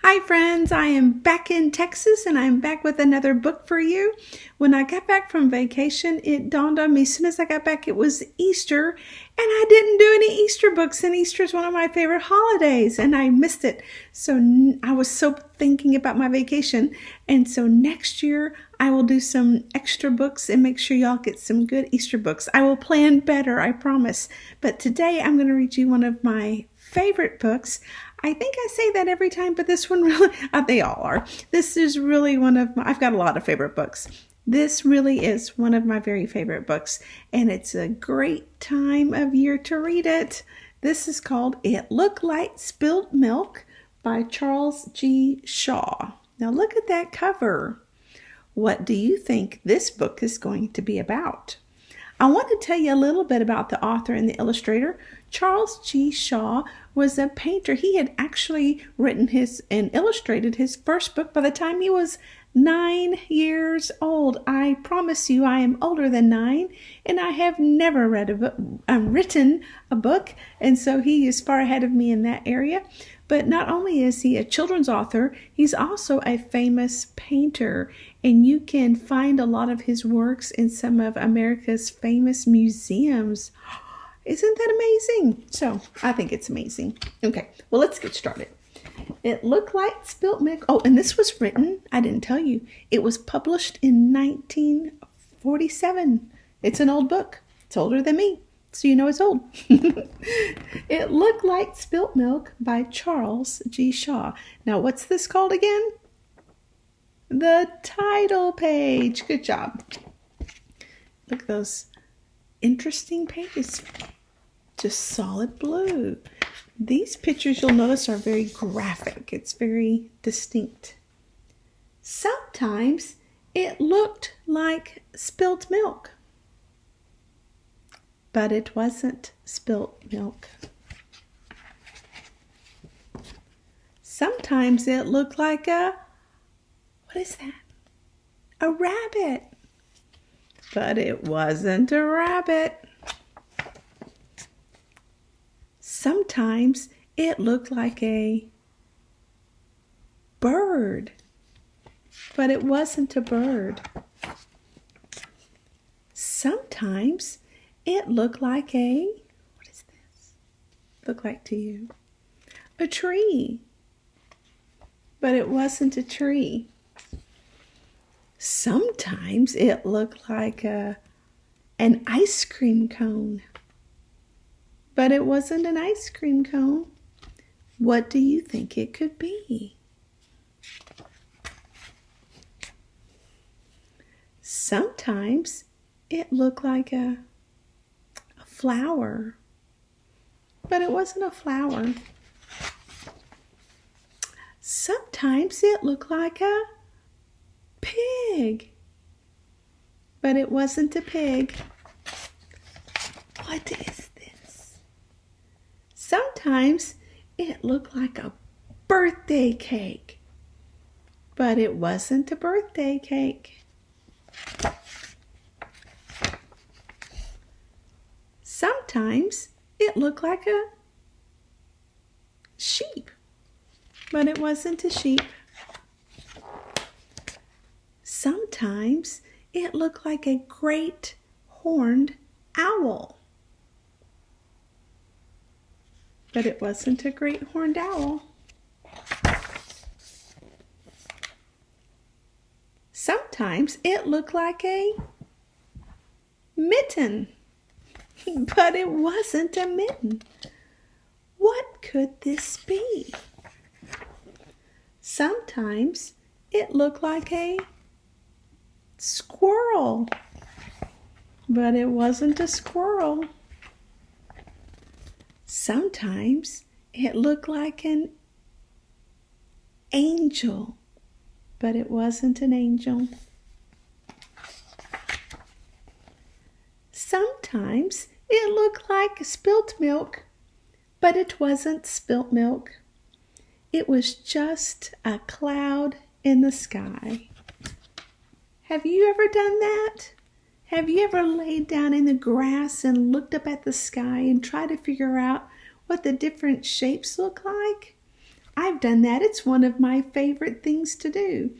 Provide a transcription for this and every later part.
Hi friends, I am back in Texas and I'm back with another book for you. When I got back from vacation, it dawned on me as soon as I got back it was Easter and I didn't do any Easter books, and Easter is one of my favorite holidays and I missed it. So I was so thinking about my vacation, and so next year I will do some extra books and make sure y'all get some good Easter books. I will plan better, I promise. But today I'm going to read you one of my favorite books. I think I say that every time, but this one really, they all are. This is really one of my, I've got a lot of favorite books. This really is one of my very favorite books, and it's a great time of year to read it. This is called It Looked Like Spilt Milk by Charles G. Shaw. Now look at that cover. What do you think this book is going to be about? I want to tell you a little bit about the author and the illustrator. Charles G. Shaw was a painter. He had actually written and illustrated his first book by the time he was 9 years old. I promise you I am older than 9, and I have never written a book, and so he is far ahead of me in that area. But not only is he a children's author, he's also a famous painter, and you can find a lot of his works in some of America's famous museums. Isn't that amazing? So I think it's amazing. Okay, well, let's get started. It Looked Like Spilt Milk. Oh, and this was written, I didn't tell you, it was published in 1947. It's an old book. It's older than me, so you know it's old. It Looked Like Spilt Milk by Charles G. Shaw. Now, what's this called again? The title page. Good job. Look at those interesting pages. Just solid blue. These pictures, you'll notice, are very graphic. It's very distinct. Sometimes it looked like spilt milk, but it wasn't spilt milk. Sometimes it looked like what is that? A rabbit, but it wasn't a rabbit. Sometimes it looked like a bird, but it wasn't a bird. Sometimes it looked like what is this look like to you? A tree, but it wasn't a tree. Sometimes it looked like an ice cream cone, but it wasn't an ice cream cone. What do you think it could be? Sometimes it looked like a flower, but it wasn't a flower. Sometimes it looked like a pig, but it wasn't a pig. What is this? Sometimes it looked like a birthday cake, but it wasn't a birthday cake. Sometimes it looked like a sheep, but it wasn't a sheep. Sometimes it looked like a great horned owl, but it wasn't a great horned owl. Sometimes it looked like a mitten, but it wasn't a mitten. What could this be? Sometimes it looked like a squirrel, but it wasn't a squirrel. Sometimes it looked like an angel, but it wasn't an angel. Sometimes it looked like spilt milk, but it wasn't spilt milk. It was just a cloud in the sky. Have you ever done that? Have you ever laid down in the grass and looked up at the sky and tried to figure out what the different shapes look like? I've done that. It's one of my favorite things to do.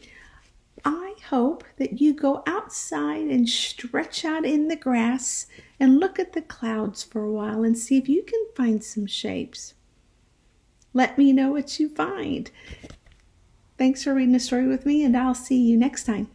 I hope that you go outside and stretch out in the grass and look at the clouds for a while and see if you can find some shapes. Let me know what you find. Thanks for reading a story with me, and I'll see you next time.